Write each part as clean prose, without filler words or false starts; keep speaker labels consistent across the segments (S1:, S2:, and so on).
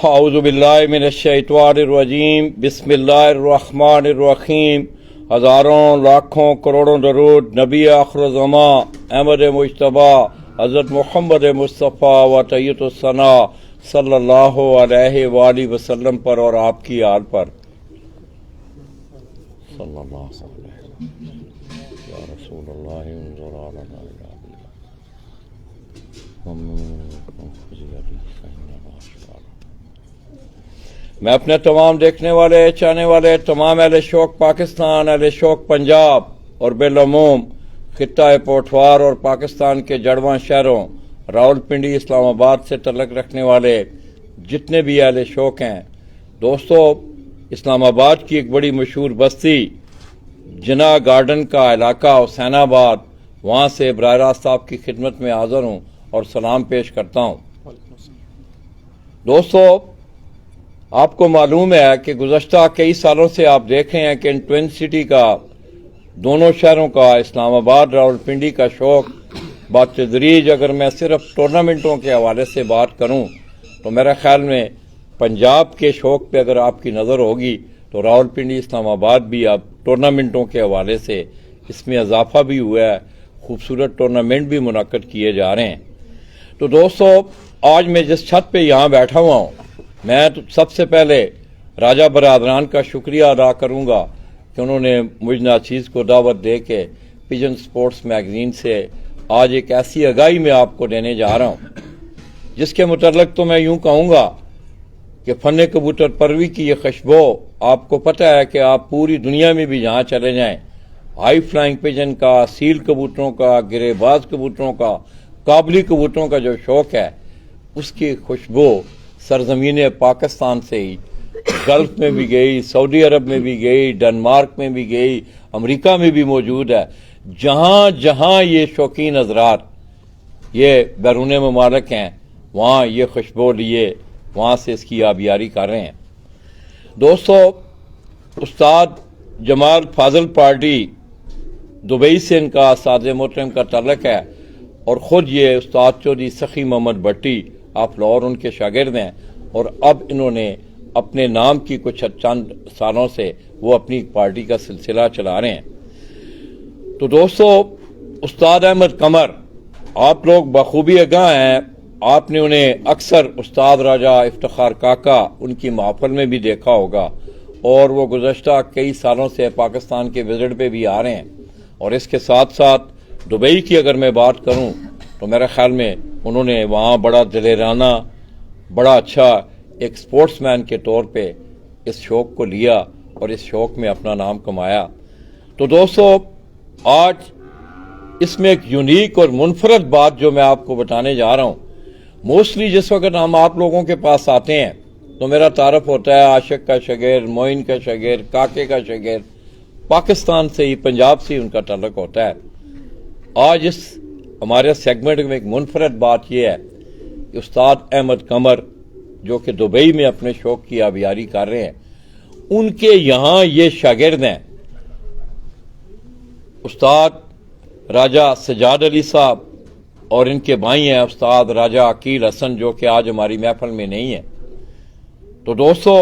S1: اعوذ باللہ من الشیطان الرجیم بسم اللہ الرحمن الرحیم. ہزاروں لاکھوں کروڑوں درود نبی آخر الزمان احمد مجتبیٰ حضرت محمد مصطفیٰ و طیب الثنا صلی اللہ علیہ وآلہ وسلم پر اور آپ کی آل پر. صلی اللہ علیہ وسلم یا رسول اللہ انظر علینا میں اپنے تمام دیکھنے والے چاہنے والے تمام اہل شوق پاکستان، اہل شوق پنجاب اور بالعموم خطہ پوٹھوار اور پاکستان کے جڑواں شہروں راولپنڈی اسلام آباد سے تعلق رکھنے والے جتنے بھی اہل شوق ہیں، دوستو اسلام آباد کی ایک بڑی مشہور بستی جناح گارڈن کا علاقہ حسین آباد، وہاں سے براہ راست آپ کی خدمت میں حاضر ہوں اور سلام پیش کرتا ہوں. دوستو آپ کو معلوم ہے کہ گزشتہ کئی سالوں سے آپ دیکھ رہے ہیں کہ ان ٹوین سٹی کا دونوں شہروں کا اسلام آباد راولپنڈی کا شوق بتدریج، اگر میں صرف ٹورنامنٹوں کے حوالے سے بات کروں تو میرا خیال میں پنجاب کے شوق پہ اگر آپ کی نظر ہوگی تو راولپنڈی اسلام آباد بھی اب ٹورنامنٹوں کے حوالے سے اس میں اضافہ بھی ہوا ہے، خوبصورت ٹورنامنٹ بھی منعقد کیے جا رہے ہیں. تو دوستو آج میں جس چھت پہ یہاں بیٹھا ہوا ہوں، میں تو سب سے پہلے راجہ برادران کا شکریہ ادا کروں گا کہ انہوں نے مجھ ناچیز کو دعوت دے کے پیجن سپورٹس میگزین سے آج ایک ایسی آگاہی میں آپ کو دینے جا رہا ہوں جس کے متعلق تو میں یوں کہوں گا کہ فن کبوتر پروی کی یہ خوشبو آپ کو پتہ ہے کہ آپ پوری دنیا میں بھی جہاں چلے جائیں، ہائی فلائنگ پیجن کا، سیل کبوتروں کا، گرے باز کبوتروں کا، قابلی کبوتروں کا جو شوق ہے اس کی خوشبو سرزمین پاکستان سے ہی گلف میں بھی گئی، سعودی عرب میں بھی گئی، ڈنمارک میں بھی گئی، امریکہ میں بھی موجود ہے. جہاں جہاں یہ شوقین حضرات یہ بیرون ممالک ہیں وہاں یہ خوشبو لیے وہاں سے اس کی آبیاری کر رہے ہیں. دوستو استاد جمال فاضل پارٹی دبئی سے ان کا ساز محترم کا تعلق ہے اور خود یہ استاد چودھری سخی محمد بٹی آپ لاہور ان کے شاگرد ہیں اور اب انہوں نے اپنے نام کی کچھ چند سالوں سے وہ اپنی پارٹی کا سلسلہ چلا رہے ہیں. تو دوستو استاد احمد قمر آپ لوگ بخوبی آگاہ ہیں، آپ نے انہیں اکثر استاد راجہ افتخار کاکا ان کی محفل میں بھی دیکھا ہوگا اور وہ گزشتہ کئی سالوں سے پاکستان کے وزٹ پہ بھی آ رہے ہیں. اور اس کے ساتھ ساتھ دبئی کی اگر میں بات کروں تو میرے خیال میں انہوں نے وہاں بڑا دلیرانہ بڑا اچھا ایک سپورٹس مین کے طور پہ اس شوق کو لیا اور اس شوق میں اپنا نام کمایا. تو دوستو آج اس میں ایک یونیک اور منفرد بات جو میں آپ کو بتانے جا رہا ہوں، موسٹلی جس وقت ہم آپ لوگوں کے پاس آتے ہیں تو میرا تعارف ہوتا ہے عاشق کا شاگرد، معین کا شاگرد، کاکے کا شاگرد، پاکستان سے ہی پنجاب سے ہی ان کا تعلق ہوتا ہے. آج اس ہمارے سیگمنٹ میں ایک منفرد بات یہ ہے کہ استاد احمد قمر جو کہ دبئی میں اپنے شوق کی آبیاری کر رہے ہیں، ان کے یہاں یہ شاگرد ہیں استاد راجہ سجاد علی صاحب اور ان کے بھائی ہیں استاد راجہ عقیل حسن جو کہ آج ہماری محفل میں نہیں ہے. تو دوستو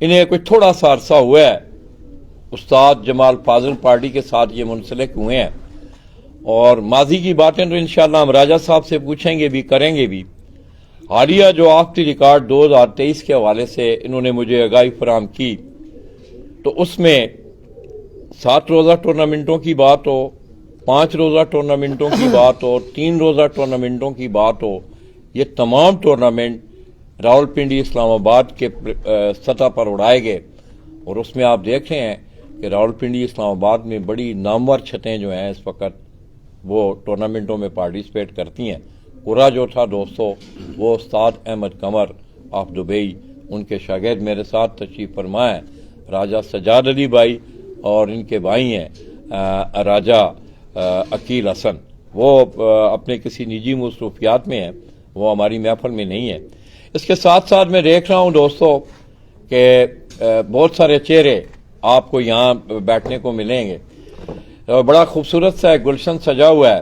S1: انہیں کچھ تھوڑا سا عرصہ ہوا ہے استاد جمال فاضل پارٹی کے ساتھ یہ منسلک ہوئے ہیں اور ماضی کی باتیں تو انشاءاللہ ہم راجہ صاحب سے پوچھیں گے بھی کریں گے بھی. حالیہ جو آفتی ریکارڈ 2023 کے حوالے سے انہوں نے مجھے آگاہی فراہم کی تو اس میں 7 روزہ ٹورنامنٹوں کی بات ہو، 5 روزہ ٹورنامنٹوں کی بات ہو، 3 روزہ ٹورنامنٹوں کی بات ہو، یہ تمام ٹورنامنٹ راولپنڈی اسلام آباد کے سطح پر اڑائے گئے. اور اس میں آپ دیکھ رہے ہیں کہ راولپنڈی اسلام آباد میں بڑی نامور چھتیں جو ہیں اس وقت وہ ٹورنامنٹوں میں پارٹیسپیٹ کرتی ہیں. پورا جو تھا دوستو وہ استاد احمد قمر آف دبئی ان کے شاگرد میرے ساتھ تشریف فرما ہیں راجہ سجاد علی بھائی اور ان کے بھائی ہیں راجہ عقیل حسن. وہ اپنے کسی نجی مصروفیات میں ہیں، وہ ہماری محفل میں نہیں ہے. اس کے ساتھ ساتھ میں دیکھ رہا ہوں دوستو کہ بہت سارے چہرے آپ کو یہاں بیٹھنے کو ملیں گے. بڑا خوبصورت سا گلشن سجا ہوا ہے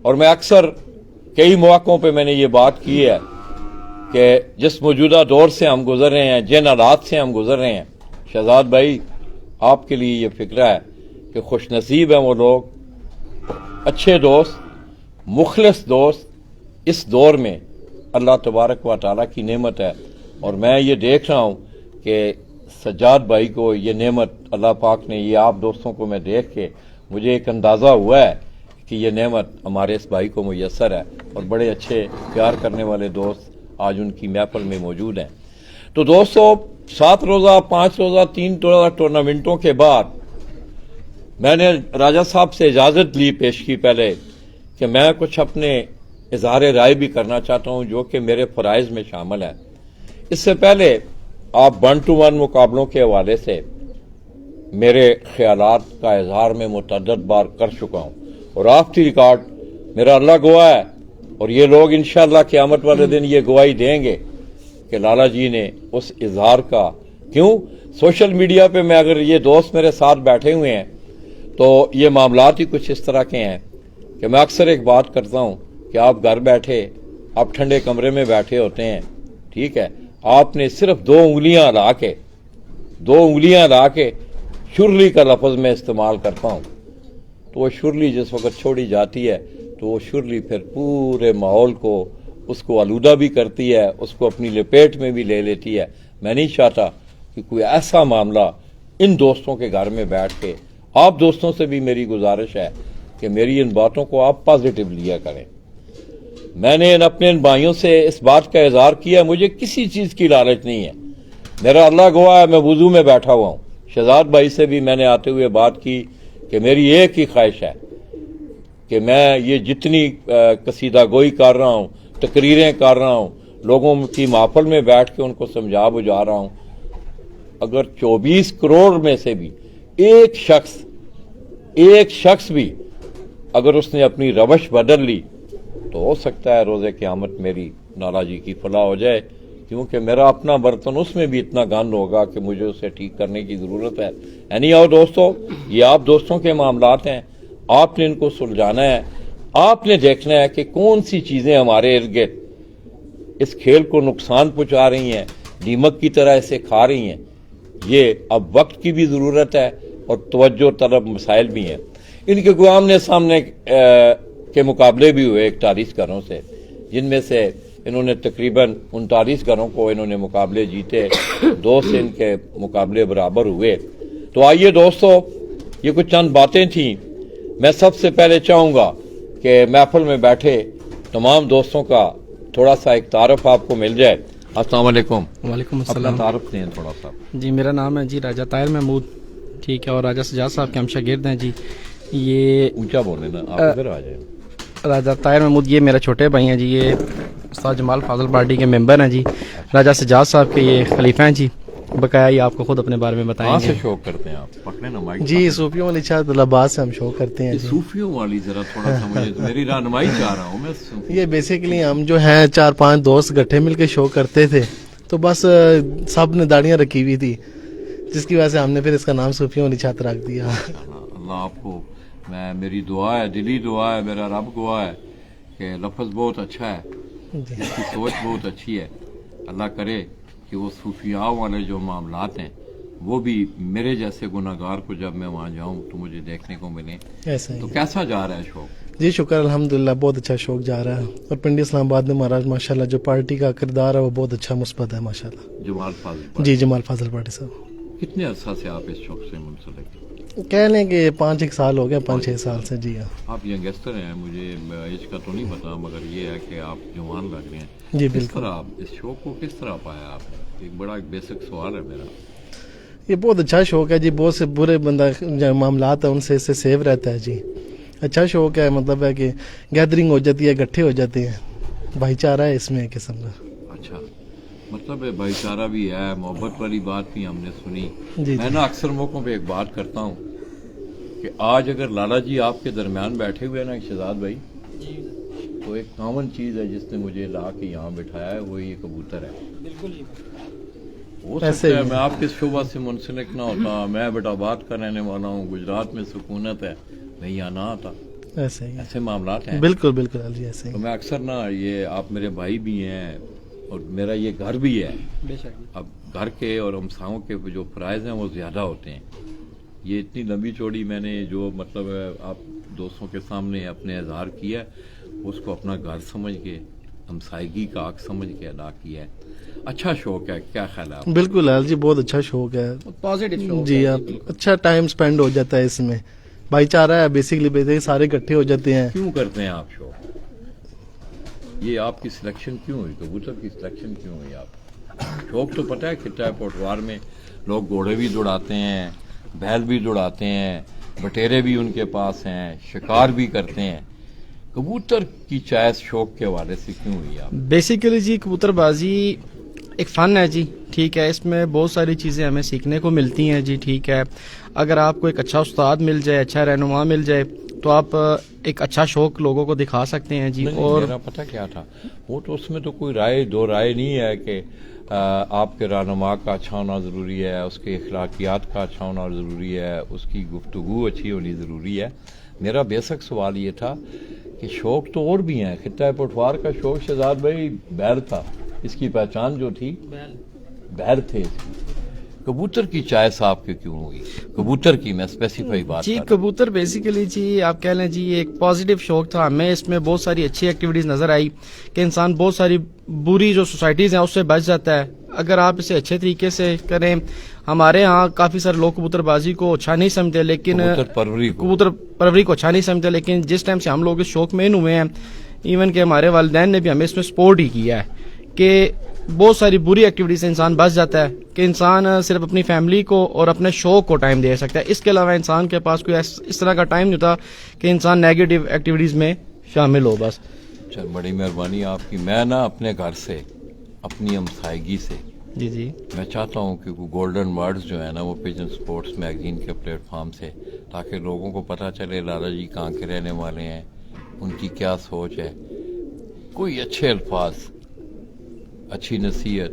S1: اور میں اکثر کئی مواقعوں پہ میں نے یہ بات کی ہے کہ جس موجودہ دور سے ہم گزر رہے ہیں، جن حالات سے ہم گزر رہے ہیں، شہزاد بھائی آپ کے لیے یہ فکرہ ہے کہ خوش نصیب ہیں وہ لوگ، اچھے دوست، مخلص دوست اس دور میں اللہ تبارک و تعالیٰ کی نعمت ہے۔ اور میں یہ دیکھ رہا ہوں کہ سجاد بھائی کو یہ نعمت اللہ پاک نے، یہ آپ دوستوں کو میں دیکھ کے مجھے ایک اندازہ ہوا ہے کہ یہ نعمت ہمارے اس بھائی کو میسر ہے، اور بڑے اچھے پیار کرنے والے دوست آج ان کی محفل میں موجود ہیں۔ تو دوستو 7 روزہ 5 روزہ 3 روزہ ٹورنامنٹوں کے بعد میں نے راجہ صاحب سے اجازت لی پیشگی پہلے کہ میں کچھ اپنے اظہار رائے بھی کرنا چاہتا ہوں جو کہ میرے فرائض میں شامل ہے۔ اس سے پہلے آپ 1 to 1 مقابلوں کے حوالے سے میرے خیالات کا اظہار میں متعدد بار کر چکا ہوں، اور آف دی ریکارڈ میرا اللہ گواہ ہے، اور یہ لوگ انشاءاللہ قیامت والے دن یہ گواہی دیں گے کہ لالا جی نے اس اظہار کا، کیوں سوشل میڈیا پہ میں اگر یہ دوست میرے ساتھ بیٹھے ہوئے ہیں تو یہ معاملات ہی کچھ اس طرح کے ہیں کہ میں اکثر ایک بات کرتا ہوں کہ آپ گھر بیٹھے، آپ ٹھنڈے کمرے میں بیٹھے ہوتے ہیں، ٹھیک ہے، آپ نے صرف 2 انگلیاں ہلا کے شرلی کا لفظ میں استعمال کرتا ہوں، تو وہ شرلی جس وقت چھوڑی جاتی ہے تو وہ شرلی پھر پورے ماحول کو اس کو آلودہ بھی کرتی ہے، اس کو اپنی لپیٹ میں بھی لے لیتی ہے۔ میں نہیں چاہتا کہ کوئی ایسا معاملہ ان دوستوں کے گھر میں بیٹھ کے، آپ دوستوں سے بھی میری گزارش ہے کہ میری ان باتوں کو آپ پازیٹیو لیا کریں۔ میں نے اپنے بھائیوں سے اس بات کا اظہار کیا، مجھے کسی چیز کی لالچ نہیں ہے، میرا اللہ گواہ ہے، میں وضو میں بیٹھا ہوا ہوں۔ شہزاد بھائی سے بھی میں نے آتے ہوئے بات کی کہ میری ایک ہی خواہش ہے کہ میں یہ جتنی قصیدہ گوئی کر رہا ہوں، تقریریں کر رہا ہوں، لوگوں کی محفل میں بیٹھ کے ان کو سمجھا بجھا رہا ہوں، اگر 24 کروڑ میں سے بھی ایک شخص بھی اگر اس نے اپنی روش بدل لی تو ہو سکتا ہے روز قیامت میری لالا جی کی فلاح ہو جائے، کیونکہ میرا اپنا برتن اس میں بھی اتنا گند ہوگا کہ مجھے اسے ٹھیک کرنے کی ضرورت ہے۔ یعنی آؤ دوستو، یہ آپ دوستوں کے معاملات ہیں، آپ نے ان کو سلجھانا ہے، آپ نے دیکھنا ہے کہ کون سی چیزیں ہمارے ارد گرد اس کھیل کو نقصان پہنچا رہی ہیں، دیمک کی طرح اسے کھا رہی ہیں۔ یہ اب وقت کی بھی ضرورت ہے اور توجہ طلب مسائل بھی ہیں۔ ان کے گوام نے سامنے کے مقابلے بھی ہوئے 41 گھروں سے، جن میں سے انہوں نے تقریباً 39 گھروں کو انہوں نے مقابلے جیتے، 2 سے ان کے مقابلے برابر ہوئے۔ تو آئیے دوستو، یہ کچھ چند باتیں تھیں۔ میں سب سے پہلے چاہوں گا کہ محفل میں بیٹھے تمام دوستوں کا تھوڑا سا ایک تعارف آپ کو مل جائے۔ السلام علیکم۔
S2: وعلیکم السلام۔
S1: اپنا تعارف دیں تھوڑا سا۔
S2: جی میرا نام ہے جی راجہ طاہر محمود، ٹھیک ہے، اور راجہ سجاد صاحب کے ہم شاگرد ہیں جی۔ یہ
S1: اونچا بولے نا، آپ ادھر آ جائیں۔
S2: راجہ طاہر محمود یہ میرے چھوٹے بھائی ہیں جی، یہ استاد جمال فاضل پارٹی کے ممبر ہیں جی۔ راجہ سجاد صاحب کے یہ خلیفہ ہیں جی۔ بقایا یہ آپ کو خود اپنے بارے میں بتائیں
S1: کہاں
S2: گے۔
S1: سے شوق کرتے ہیں آپ؟ پکڑے نا مائک۔
S3: جی صوفیوں والی چھت آباد سے ہم شو کرتے ہیں جی۔
S1: صوفیوں والی ذرا تھوڑا سا مجھے میری رہنمائی چاہ رہا ہوں میں۔
S3: یہ بیسیکلی ہم جو ہیں 4-5 دوست گٹھے مل کے شو کرتے تھے، تو بس سب نے داڑیاں رکھی ہوئی تھی، جس کی وجہ سے ہم نے پھر اس کا نام صوفیوں والی چھت رکھ دیا۔
S1: اللہ آپ کو، میری دعا ہے، دلی دعا ہے، میرا رب گواہ ہے کہ لفظ بہت اچھا ہے، اس کی سوچ بہت اچھی ہے۔ اللہ کرے کہ وہ صوفیاء والے جو معاملات ہیں وہ بھی میرے جیسے گناہ گار کو جب میں وہاں جاؤں تو مجھے دیکھنے کو ملیں۔
S3: ایسا ہی
S1: تو کیسا جا رہا ہے شوق؟
S3: جی شکر الحمدللہ، بہت اچھا شوق جا رہا ہے، اور پنڈی اسلام آباد میں مہاراج ماشاءاللہ جو پارٹی کا کردار ہے وہ بہت اچھا مثبت ہے ماشاءاللہ۔
S1: جمال فاضل
S3: جی جمال فاضل پارٹی صاحب۔
S1: کتنے عرصہ سے آپ اس شوق سے منسلک ہیں؟
S3: کہہ لیں کہ 5-1 سال ہو گیا، 5-6 سال سے جی ہاں۔
S1: آپ ینگسٹر ہیں، مجھے ایج کا تو نہیں پتا، مگر یہ ہے کہ آپ جوان لگ رہے ہیں۔
S3: جی
S1: کس
S3: بالکل۔
S1: طرح آپ اس شوق کو کس طرح پایا آپ نے؟ ایک بڑا بیسک سوال ہے میرا۔
S3: یہ بہت اچھا شوق ہے جی، بہت سے برے بندہ جو معاملات ہیں ان سے اس سے سیو رہتا ہے جی۔ اچھا شوق ہے، مطلب ہے کہ گیدرنگ ہو جاتی ہے، اکٹھے ہو جاتے ہیں، بھائی چارہ ہے اس میں ایک قسم کا۔
S1: اچھا، مطلب بھائی چارہ بھی ہے، محبت والی بات بھی ہم نے سنی۔
S3: جی
S1: میں نا اکثر موقعوں پہ ایک بات کرتا ہوں کہ آج اگر لالا جی آپ کے درمیان بیٹھے ہوئے نا شہزاد بھائی، تو ایک کامن چیز ہے جس نے مجھے لا کے یہاں بٹھایا ہے، وہ یہ کبوتر ہے۔
S2: بالکل
S1: ہو سکتا ہے میں آپ کے شعبہ سے منسلک نہ ہوتا، میں بیٹا آباد کا رہنے والا ہوں، گجرات میں سکونت ہے، میں یہاں نہ آتا۔
S3: ایسے ہی
S1: ایسے معاملات ہیں۔
S3: بالکل بالکل جی ایسے ہی۔
S1: تو میں اکثر نا، یہ آپ میرے بھائی بھی ہیں، اور میرا یہ گھر بھی ہے.
S2: بے شک
S1: اب گھر کے اور ہمسایوں کے جو فرائض ہیں وہ زیادہ ہوتے ہیں. یہ اتنی لمبی چوڑی میں نے جو مطلب ہے آپ دوستوں کے سامنے اپنے اظہار کیا اس کو اپنا گھر سمجھ کے ہمسائیگی کا حق سمجھ کے ادا کیا ہے. اچھا شوق ہے, کیا خیال ہے آپ؟
S3: بالکل حال جی, بہت اچھا شوق ہے
S2: پازیٹیو
S3: جی. آپ اچھا ٹائم سپینڈ ہو جاتا ہے اس میں, بھائی چارہ ہے بیسکلی, سارے اکٹھے ہو جاتے ہیں.
S1: کیوں کرتے ہیں آپ شوق؟ یہ آپ کی سلیکشن کیوں ہوئی, کبوتر کی سلیکشن کیوں ہوئی آپ؟ شوق تو پتہ ہے خطہ پوٹوار میں لوگ گھوڑے بھی دوڑاتے ہیں, بیل بھی دوڑاتے ہیں, بٹیرے بھی ان کے پاس ہیں, شکار بھی کرتے ہیں. کبوتر کی چوائس شوق کے حوالے سے کیوں ہوئی آپ؟
S2: بیسیکلی جی کبوتر بازی ایک فن ہے جی, ٹھیک ہے, اس میں بہت ساری چیزیں ہمیں سیکھنے کو ملتی ہیں جی, ٹھیک ہے. اگر آپ کو ایک اچھا استاد مل جائے, اچھا رہنما مل جائے تو آپ ایک اچھا شوق لوگوں کو دکھا سکتے ہیں جی. اور
S1: میرا پتہ کیا تھا, وہ تو اس میں تو کوئی رائے دو رائے نہیں ہے کہ آپ کے رہنما کا اچھا ہونا ضروری ہے, اس کے اخلاقیات کا اچھا ہونا ضروری ہے, اس کی گفتگو اچھی ہونی ضروری ہے. میرا بیسک سوال یہ تھا کہ شوق تو اور بھی ہیں. خطہ پٹوار کا شوق شہزاد بھائی بیل تھا, اس کی پہچان جو تھی بیل تھے. کبوتر کی چوائس آپ کے کیوں ہوئی؟ کبوتر کی میں اسپیسیفائی بات
S2: جی
S1: کر رہا ہوں.
S2: کبوتر بیسیکلی جی آپ کہہ لیں جی ایک پازیٹیو شوق تھا. ہمیں اس میں بہت ساری اچھی ایکٹیویٹیز نظر آئی کہ انسان بہت ساری بری جو سوسائٹیز ہیں اس سے بچ جاتا ہے اگر آپ اسے اچھے طریقے سے کریں. ہمارے ہاں کافی سارے لوگ کبوتر بازی کو اچھا نہیں سمجھتے, لیکن کبوتر پروری کو اچھا نہیں سمجھتے, لیکن جس ٹائم سے ہم لوگ اس شوق میں ہوئے ہیں, ایون کہ ہمارے والدین نے بھی ہمیں اس میں سپورٹ ہی کیا ہے کہ بہت ساری بری ایکٹیویٹی سے انسان بچ جاتا ہے کہ انسان صرف اپنی فیملی کو اور اپنے شوق کو ٹائم دے سکتا ہے. اس کے علاوہ انسان کے پاس کوئی اس طرح کا ٹائم نہیں ہوتا کہ انسان نیگیٹو ایکٹیویٹیز میں شامل ہو. بس
S1: چل بڑی مہربانی آپ کی. میں نا اپنے گھر سے اپنی ہمسائیگی سے
S2: جی جی
S1: میں چاہتا ہوں کہ گولڈن ورڈز جو ہے نا وہ پیجن سپورٹس میگزین کے پلیٹ فارم سے, تاکہ لوگوں کو پتہ چلے لالا جی کہاں کے رہنے والے ہیں, ان کی کیا سوچ ہے, کوئی اچھے الفاظ, اچھی نصیحت,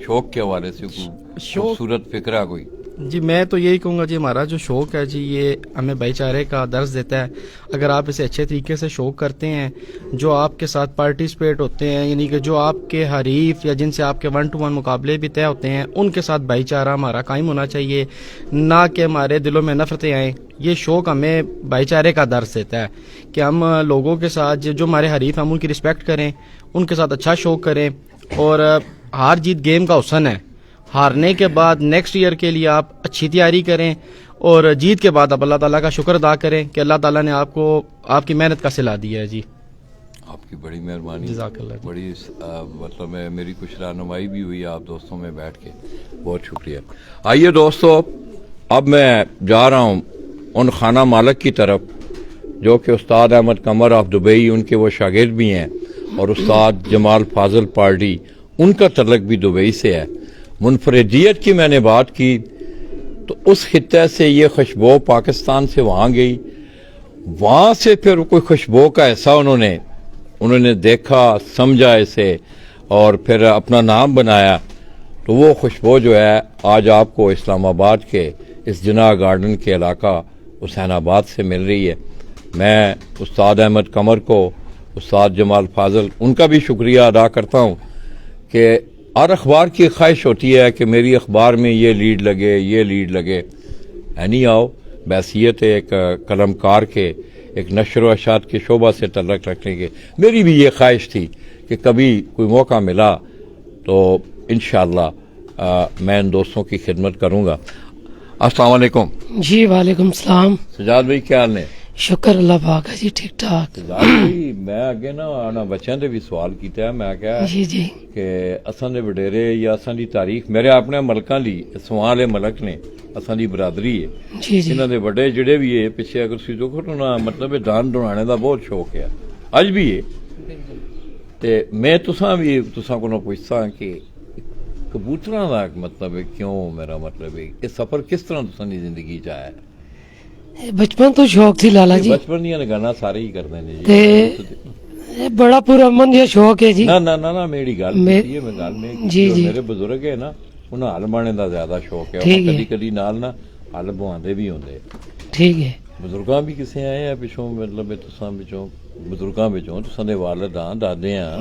S1: شوق کے حوالے سے کوئی خوبصورت فکرہ کوئی.
S2: جی میں تو یہی کہوں گا جی ہمارا جو شوق ہے جی یہ ہمیں بھائی چارے کا درس دیتا ہے. اگر آپ اسے اچھے طریقے سے شوق کرتے ہیں, جو آپ کے ساتھ پارٹیسپیٹ ہوتے ہیں, یعنی کہ جو آپ کے حریف یا جن سے آپ کے 1-to-1 مقابلے بھی طے ہوتے ہیں, ان کے ساتھ بھائی چارہ ہمارا قائم ہونا چاہیے, نہ کہ ہمارے دلوں میں نفرتیں آئیں. یہ شوق ہمیں بھائی چارے کا درس دیتا ہے کہ ہم لوگوں کے ساتھ جو ہمارے حریف ہیں ہم ان کی رسپیکٹ کریں, ان کے ساتھ اچھا شوق کریں. اور ہار جیت گیم کا حسن ہے, ہارنے کے بعد نیکسٹ ایئر کے لیے آپ اچھی تیاری کریں, اور جیت کے بعد آپ اللہ تعالیٰ کا شکر ادا کریں کہ اللہ تعالیٰ نے آپ کو آپ کی محنت کا صلہ دیا ہے. جی
S1: آپ کی بڑی مہربانی,
S2: جزاک اللہ.
S1: بڑی مطلب میری کچھ رہنمائی بھی ہوئی آپ دوستوں میں بیٹھ کے, بہت شکریہ. آئیے دوستو, اب میں جا رہا ہوں ان خانہ مالک کی طرف جو کہ استاد احمد قمر آف دبئی, ان کے وہ شاگرد بھی ہیں, اور استاد جمال فاضل پارڈی, ان کا تعلق بھی دبئی سے ہے. منفردیت کی میں نے بات کی تو اس خطے سے یہ خوشبو پاکستان سے وہاں گئی, وہاں سے پھر کوئی خوشبو کا ایسا انہوں نے دیکھا, سمجھا اسے, اور پھر اپنا نام بنایا. تو وہ خوشبو جو ہے آج آپ کو اسلام آباد کے اس جناح گارڈن کے علاقہ حسین آباد سے مل رہی ہے. میں استاد احمد قمر کو, استاد جمال فاضل, ان کا بھی شکریہ ادا کرتا ہوں کہ ہر اخبار کی خواہش ہوتی ہے کہ میری اخبار میں یہ لیڈ لگے, یہ لیڈ لگے. نہیں آؤ, بحیثیت ایک قلم کار کے, ایک نشر و اشاعت کے شعبہ سے تعلق رکھنے کے, میری بھی یہ خواہش تھی کہ کبھی کوئی موقع ملا تو انشاءاللہ میں ان دوستوں کی خدمت کروں گا. السلام علیکم.
S4: جی وعلیکم السلام.
S1: سجاد بھائی کیا حال نے؟
S4: شکر اللہ پاک ہے جی, ٹھیک ٹھاک.
S1: سجاد بھائی میں اگے نا بچوں سے بھی سوال کیتا ہے, میں کہا
S4: جی جی
S1: کہ اساں دے وڈیرے یا اساں دی تاریخ میرے اپنے ملکاں دی سواں والے ملک نے, اساں دی برادری ہے,
S4: جی جی
S1: انہاں دے بڑے جڑے بھی ہے پیچھے اگر سی دیکھو تو نا مطلب دان دڑانے دا بہت شوق ہے, اج بھی ہے. تے میں تساں کو پوچھتا کہ کبوتراں دا مطلب ہے کیوں, میرا مطلب ہے یہ سفر کس طرح تساں دی زندگی چ آیا ہے؟
S4: بچپن تو شوق تھی لالا جی,
S1: بچپن دیاں گلاں سارے ہی کردے نے
S4: تے بڑا پرامن جہا شوق ہے جی.
S1: نہ میری گل کیتی ہے, میں گل میں
S4: جی جی
S1: میرے بزرگ ہے نا, انہاں ہل بانے دا زیادہ شوق ہے,
S4: ٹھیک ہے.
S1: کدی کدی نال نا ہل بواندے بھی ہوندے.
S4: ٹھیک ہے.
S1: بزرگاں بھی کسے آئے ہیں پچھوں, مطلب تساں پچھوں ਬਜ਼ੁਰਗਾਂ ਵਿੱਚੋਂ ਤੁਸੀਂ ਦੇ ਵਾਲਿਦ ਆ ਦਾਦੇ ਆ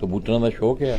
S1: ਕਬੂਤਰਾਂ ਦਾ ਸ਼ੌਕ ਹੈ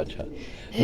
S1: ਅੱਛਾ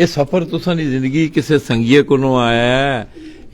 S1: ਇਹ ਸਫ਼ਰ ਤੁਸਾਂ ਦੀ ਜ਼ਿੰਦਗੀ ਕਿਸੇ ਸੰਗੀਏ ਕੋਲੋਂ ਆਇਆ ਹੈ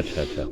S1: ਅੱਛਾ ਅੱਛਾ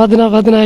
S4: ਵਧਣਾ ਵਧਣਾ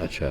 S1: ਅੱਛਾ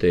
S1: ਤੇ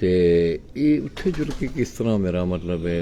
S1: ਤੇ ਇਹ ਉੱਥੇ ਜੁੜ ਕੇ ਕਿਸ ਤਰ੍ਹਾਂ ਮੇਰਾ ਮਤਲਬ ਹੈ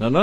S1: ਨਾ ਨਾ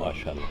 S1: ਮਾਸ਼ਾਅੱਲਾ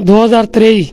S4: 2023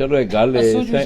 S1: ਚਲੋ ਇੱਕ ਗੱਲ ਹੈ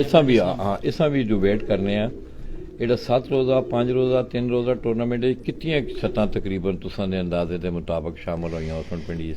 S1: ਇਸਾਂ ਵੀ ਹਾਂ ਇਸਾਂ ਵੀ ਡਿਬੇਟ ਕਰਨੇ ਆ ਜਿਹੜਾ 7 ਰੋਜ਼ਾ 5 ਰੋਜ਼ਾ 3 ਰੋਜ਼ਾ ਟੂਰਨਾਮੈਂਟ ਵਿੱਚ ਕਿੰਨੀਆਂ ਛੱਤਾਂ ਤਕਰੀਬਨ ਤੁਸਾਂ ਦੇ ਅੰਦਾਜ਼ੇ ਦੇ ਮੁਤਾਬਕ ਸ਼ਾਮਲ ਹੋਈਆਂ ਉਸ ਪਿੰਡੀ ਇਸ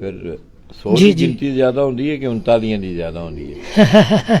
S1: ਫਿਰ 100
S4: ਜੀ,
S1: ਦੀ
S4: ਜੀ।
S1: ਗਿਣਤੀ ਜ਼ਿਆਦਾ ਹੁੰਦੀ ਹੈ ਕਿ 39 ਦੀ ਜ਼ਿਆਦਾ ਹੁੰਦੀ ਹੈ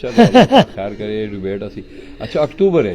S1: ਚਲੋ ਅੱਲਾਹ ਖੈਰ ਕਰੇ ਡਿਬੇਟ ਅਸੀਂ ਅੱਛਾ ਅਕਤੂਬਰ ਹੈ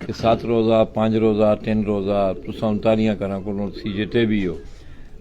S1: ਕਿ 7 ਰੋਜ਼ਾ 5 ਰੋਜ਼ਾ 3 ਰੋਜ਼ਾ ਤੁਸਾਂ 39 ਕਰਾਂ ਕੋਲੋਂ ਸੀ ਜਿੱਤੇ ਵੀ ਹੋ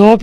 S4: 2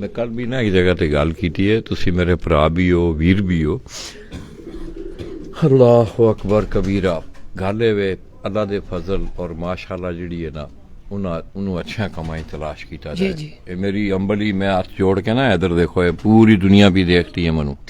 S1: ਮੈਂ ਕੱਲ ਵੀ ਨਾ ਇੱਕ ਜਗ੍ਹਾ ਤੇ ਗੱਲ ਕੀਤੀ ਹੈ ਤੁਸੀਂ ਮੇਰੇ ਭਰਾ ਵੀ ਹੋ ਵੀਰ ਵੀ ਹੋ ਅੱਲਾਹੁ ਅਕਬਰ ਕਬੀਰਾ ਗੱਲ ਇਹ ਵੇ ਅੱਲਾ ਦੇ ਫਜ਼ਲ ਔਰ ਮਾਸ਼ਾਅੱਲਾ ਜਿਹੜੀ ਹੈ ਨਾ ਉਹਨੂੰ ਅੱਛਾ ਕਮਾਈ ਤਲਾਸ਼ ਕੀਤਾ
S4: ਜੀ,
S1: ਜਾਏ
S4: ਜੀ।
S1: ਇਹ ਮੇਰੀ ਅੰਬਲੀ ਮੈਂ ਹੱਥ ਜੋੜ ਕੇ ਨਾ ਇਧਰ ਦੇਖੋ ਇਹ ਪੂਰੀ ਦੁਨੀਆ ਵੀ ਦੇਖਤੀ ਹੈ ਮੈਨੂੰ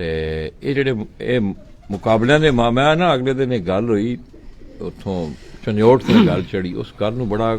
S1: ਇਹ ਜਿਹੜੇ ਇਹ ਮੁਕਾਬਲਿਆਂ ਦੇ ਮਾਮਾ ਨਾ ਅਗਲੇ ਦਿਨ ਇੱਕ ਗੱਲ ਹੋਈ ਉੱਥੋਂ ਚੰਜੋਟ ਤੋਂ ਗੱਲ ਚੜੀ ਉਸ ਗੱਲ ਨੂੰ ਬੜਾ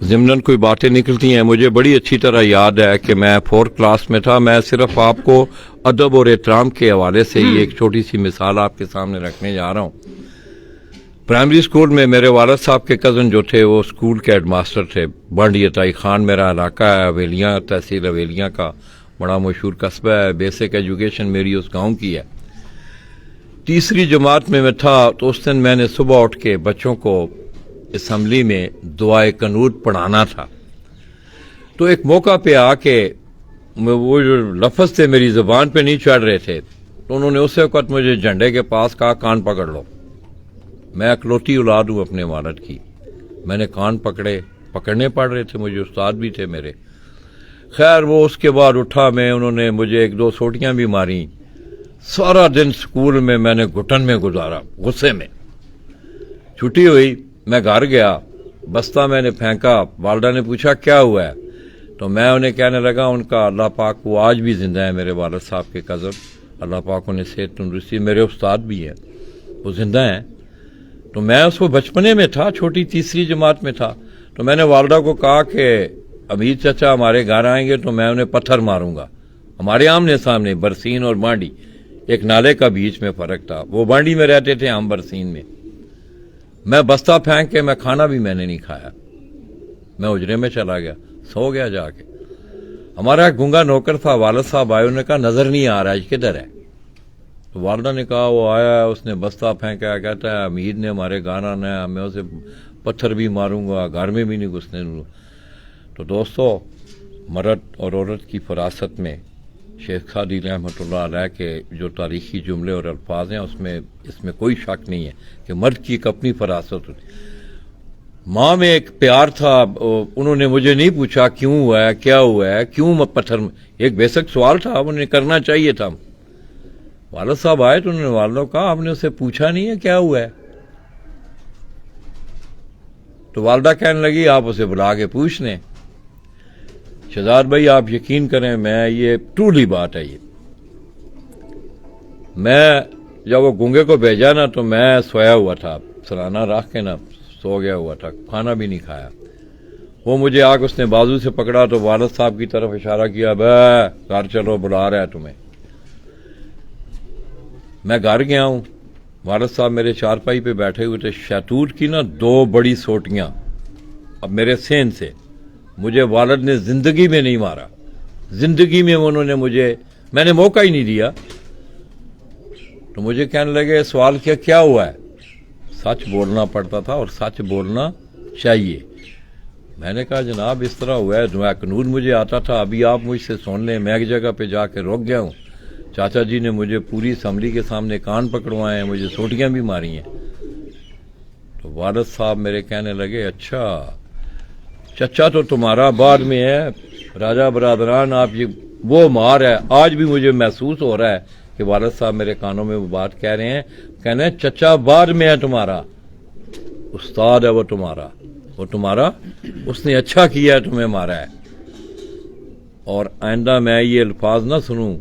S1: ضمناً کوئی باتیں نکلتی ہیں. مجھے بڑی اچھی طرح یاد ہے کہ میں 4th کلاس میں تھا. میں صرف آپ کو ادب اور احترام کے حوالے سے یہ ایک چھوٹی سی مثال آپ کے سامنے رکھنے جا رہا ہوں. پرائمری اسکول میں میرے والد صاحب کے کزن جو تھے وہ اسکول کے ہیڈ ماسٹر تھے. بانڈی عطائی خان میرا علاقہ ہے, حویلیاں, تحصیل حویلیاں کا بڑا مشہور قصبہ ہے. بیسک ایجوکیشن میری اس گاؤں کی ہے. تیسری جماعت میں تھا تو اس دن میں نے صبح اٹھ کے بچوں کو اسمبلی میں دعائے قنوت پڑھانا تھا. تو ایک موقع پہ آ کے وہ جو لفظ تھے میری زبان پہ نہیں چڑھ رہے تھے, تو انہوں نے اس وقت مجھے جھنڈے کے پاس کہا کان پکڑ لو. میں اکلوتی اولاد ہوں اپنے والد کی. میں نے کان پکڑنے پڑ رہے تھے, مجھے استاد بھی تھے میرے. خیر وہ اس کے بعد اٹھا میں, انہوں نے مجھے 1-2 سوٹیاں بھی ماری. سارا دن سکول میں نے گھٹن میں گزارا, غصے میں. چھٹی ہوئی, میں گھر گیا, بستہ میں نے پھینکا. والدہ نے پوچھا کیا ہوا ہے, تو میں انہیں کہنے لگا ان کا اللہ پاک وہ آج بھی زندہ ہے, میرے والد صاحب کے کزن, اللہ پاک انہیں صحت تندرستی, میرے استاد بھی ہیں, وہ زندہ ہیں. تو میں اس کو بچپنے میں تھا, چھوٹی تیسری جماعت میں تھا. تو میں نے والدہ کو کہا کہ امید چچا ہمارے گھر آئیں گے تو میں انہیں پتھر ماروں گا. ہمارے آمنے سامنے برسین اور بانڈی, ایک نالے کا بیچ میں فرق تھا. وہ بانڈی میں رہتے تھے, ہم برسین میں. میں بستہ پھینک کے, میں کھانا بھی میں نے نہیں کھایا, میں اجرے میں چلا گیا, سو گیا جا کے. ہمارا ایک گنگا نوکر تھا, والد صاحب آئے, انہوں نے کہا نظر نہیں آ رہا ہے کدھر ہے. تو والدہ نے کہا وہ آیا, اس نے بستہ پھینکا, کہتا ہے امید نے ہمارے گھر آنا ہے, میں اسے پتھر بھی ماروں گا, گھر میں بھی نہیں گھسنے دوں. تو دوستو, مرد اور عورت کی فراست میں شیخ سعدی رحمۃ اللہ علیہ کے جو تاریخی جملے اور الفاظ ہیں اس میں کوئی شک نہیں ہے کہ مرد کی ایک اپنی فراست ہوتی. ماں میں ایک پیار تھا, انہوں نے مجھے نہیں پوچھا کیوں ہوا ہے, کیا ہوا ہے, کیوں پتھر, ایک بیسک سوال تھا, انہیں کرنا چاہیے تھا. والد صاحب آئے تو انہوں نے والدہ کو کہا آپ نے اسے پوچھا نہیں ہے کیا ہوا ہے. تو والدہ کہنے لگی آپ اسے بلا کے پوچھ لیں. شہزاد بھائی آپ یقین کریں, میں یہ ٹرولی بات ہے, یہ میں جب وہ گونگے کو بھیجا نا تو میں سویا ہوا تھا, سرانہ رکھ کے نا سو گیا ہوا تھا, کھانا بھی نہیں کھایا. وہ مجھے آگ اس نے بازو سے پکڑا تو والد صاحب کی طرف اشارہ کیا, بے گھر چلو بلا رہا ہے تمہیں. میں گھر گیا ہوں, والد صاحب میرے چارپائی پہ بیٹھے ہوئے تھے. شہتوت کی نا 2 بڑی سوٹیاں اب میرے سین سے, مجھے والد نے زندگی میں نہیں مارا, زندگی میں انہوں نے میں نے موقع ہی نہیں دیا. تو مجھے کہنے لگے سوال کیا ہوا ہے. سچ بولنا پڑتا تھا اور سچ بولنا چاہیے. میں نے کہا جناب اس طرح ہوا ہے, دعائے قنوت مجھے آتا تھا, ابھی آپ مجھ سے سن لیں, میں ایک جگہ پہ جا کے رک گیا ہوں. چاچا جی نے مجھے پوری اسمبلی کے سامنے کان پکڑوائے ہیں, مجھے سوٹیاں بھی ماری ہیں. تو والد صاحب میرے کہنے لگے اچھا چچا تو تمہارا بعد میں ہے, راجہ برادران آپ یہ وہ مار ہے. آج بھی مجھے محسوس ہو رہا ہے کہ والد صاحب میرے کانوں میں وہ بات کہہ رہے ہیں, کہنے ہیں چچا بعد میں ہے تمہارا, استاد ہے وہ تمہارا, اس نے اچھا کیا ہے تمہیں مارا ہے. اور آئندہ میں یہ الفاظ نہ سنوں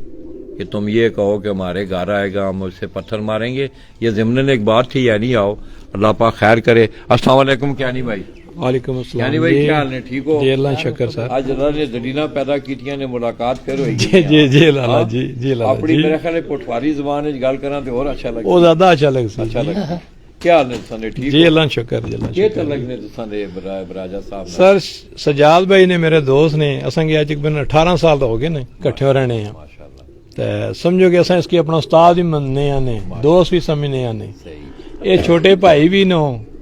S1: کہ تم یہ کہو کہ ہمارے گھر آئے گا ہم اسے پتھر ماریں گے. یہ ضمن ایک بات تھی, یعنی آؤ اللہ پاک خیر کرے. السلام علیکم کیانی بھائی.
S5: وعلیکم السلام.
S1: یعنی بھائی کیا حال ہے, ٹھیک ہو؟
S5: جی اللہ شکر سر.
S1: آج اللہ نے دلینا پیدا کیتیاں نے ملاقات پھر ہوئی.
S5: جی لالا جی لالا
S1: اپنی میرے خیال پٹواری زبان وچ گل کراں تے اور اچھا لگے.
S5: وہ زیادہ اچھا لگتا.
S1: اچھا لگتا. کیا حال ہے تساں ٹھیک
S5: جی اللہ شکر. جی اللہ
S1: کیا تعلق نے تساں دے براجا صاحب
S5: سر سجاد بھائی نے میرے دوست نے اساں کے اج 18 سال ہو گئے نے اکٹھے رہنے ہیں.
S1: ماشاءاللہ.
S5: تے سمجھو کہ اساں اس کی اپنا استاد بھی مننے آنے, دوست بھی سمجھنے آنے.
S1: صحیح.
S5: یہ چھوٹے بھائی بھی نو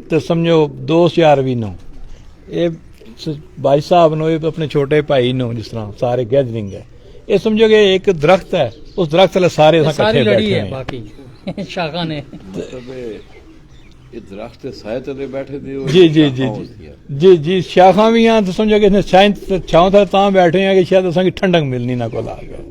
S5: تے سمجھو دوست یار بھی نو. یہ بھائی صاحب نو اپنے چھوٹے بھائی نو, جس طرح سارے گیدرنگ ہے. یہ سمجھو کہ ایک درخت ہے, اس درخت سے سارے
S6: ساری لڑی ہے باقی شاخا نے
S1: درخت سائے تلے بیٹھے تھے.
S5: جی جی جی جی جی شاخا بھی ہیں تو سمجھو کہ چھاؤں تھے تاں بیٹھے ہیں کہ شاید اساں کی ٹھنڈک ملنی نہ کو لا گیا.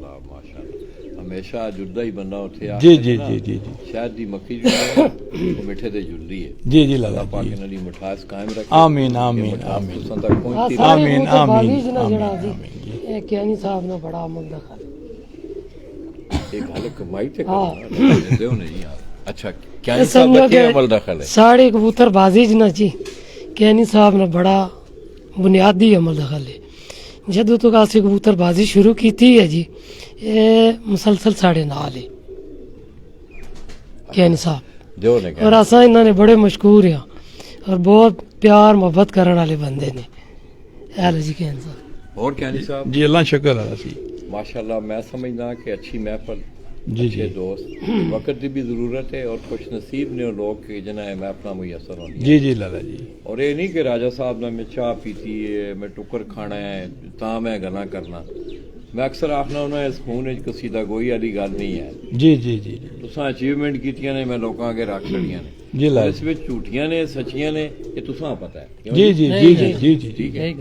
S1: ہمیشہ جڑدا ہی بندہ اوتھے آ.
S5: جی جی جی جی جی
S1: شاید دی مکھی جو ہے وہ میٹھے تے جڑدی ہے.
S5: جی جی لالا
S1: پاک
S5: جی
S1: انہاں دی مٹھاس قائم رکھے.
S5: آمین آمین آمین
S1: تساں تک پہنچتی
S5: آمین آمین
S4: آمین. کیانی صاحب نے بڑا مدخل
S1: ایک حل کمائی تے کرتے ہو نہیں یار. اچھا کیا صاحب کیا عمل دخل ہے
S4: ساڑے کبوتر بازی جنا جی, کیانی صاحب نے بڑا ਬੁਨਿਆਦੀ ਅਮਲ ਦਾ ਹੱਲ ਹੈ। ਜਦੋਂ ਤੋਂ ਅਸੀਂ ਕਬੂਤਰਬਾਜ਼ੀ ਸ਼ੁਰੂ ਕੀਤੀ ਹੈ ਜੀ, ਇਹ ਮੁਸਲਸਲ ਸਾਡੇ ਨਾਲ ਹੈ ਕਿ ਇਨਸਾਫ,
S1: ਜੋ ਨੇ
S4: ਔਰ ਅਸਾਂ ਇਹਨਾਂ ਨੇ ਬੜੇ ਮਸ਼ਕੂਰ ਆ ਔਰ ਬਹੁਤ ਪਿਆਰ ਮੁਹੱਬਤ ਕਰਨ ਵਾਲੇ ਬੰਦੇ ਨੇ। ਹਾਲ ਜੀ ਕਿ ਇਨਸਾਫ।
S1: اور کیا نہیں صاحب؟
S5: جی اللہ شکر ہے سی
S1: ماشاءاللہ میں سمجھنا کہ اچھی محفل،
S5: جی
S1: اچھے
S5: جی
S1: دوست، وقت کی بھی ضرورت ہے اور خوش نصیب نے وہ لوگ کہ جنہیں محفل میسر ہونی
S5: جی جی لالا جی
S1: اور یہ نہیں کہ راجا صاحب نے میں چاہ پیتی ہے، میں ٹکر کھانا ہے تاں میں گلا کرنا، میں اکثر آخنا ہونا اس خون قصیدہ گوئی والی گل نہیں ہے۔
S5: جی جی جی
S1: تساں اچیومنٹ کیتیاں نے میں لوکاں اگے رکھ چھڑیاں نے،
S5: جی لالا
S1: اس وچ جھوٹیاں نے سچیاں نے، یہ تساں پتہ ہے کیوں
S5: جی جی جی جی جی جی
S1: ٹھیک ہے۔